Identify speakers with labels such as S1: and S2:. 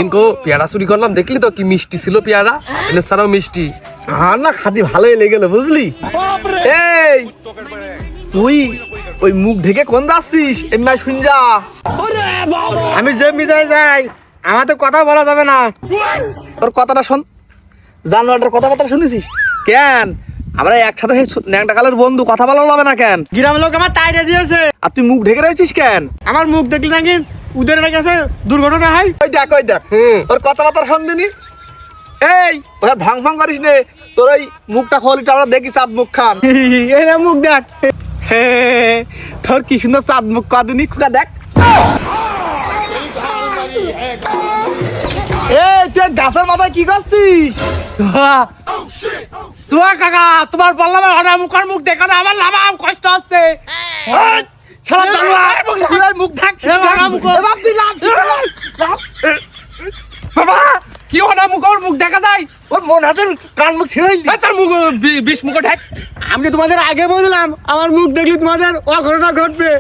S1: ইনকো পেয়ারা চুরি করলাম, দেখলি তো কি মিষ্টি ছিল পেয়ারা, এনে ছাড়াও মিষ্টি।
S2: আর না খাতি ভালোই লেগে গেল বুঝলি। এই তুই ওই মুখ ঢেকে কোন যাচ্ছিস? এমনি শুন যা,
S3: আমি যে মিজাই যাই আমার তো কথা বলা যাবে না।
S2: তোর কথাটা শোন, জানোয়ারটার কথাবার্তা শুনেছিস কেন? আমরা একসাথে ন্যাংটা কালের বন্ধু, কথা বলা যাবে না কেন?
S3: গ্রামের লোক আমার টাইরে দিয়েছে,
S2: আর তুই মুখ ঢেকে রয়েছিস কেন?
S3: আমার মুখ দেখলি নাকি উদের নাকি আছে দুর্ঘটনা হয়।
S2: ওই দেখ তোর কথাবার্তা শোন দিনি। এই ওরা ভাং ভাং করিস নে, তোর ওই মুখটা খোলিটা আমরা দেখি চাঁদ মুখ খান।
S3: এই নে মুখ দেখ।
S2: তোর কি সুন্দর চাঁদ মুখ কাঁদিনি খুকা দেখ। এই তুই গাছের মাথায় কি করছিস?
S1: তোমার কাকা, তোমার বললাম আমার মুখের মুখ দেখো না, আমার লাভা কষ্ট হচ্ছে।
S2: এই, শালা জানোয়ার, তুই ওই মুখ ঢাক।
S1: বাপ তুই লাভ, বাবা কি হলো মুখ দেখা যায়?
S2: ওর মন হাতে কান মুখ ছিঁড়ে দিলি।
S1: তার মুখ বিষ মুখ ঢাক।
S3: আমি তোমাদের আগে বললাম আমার মুখ দেখলি তোমাদের অঘটনা ঘটবে।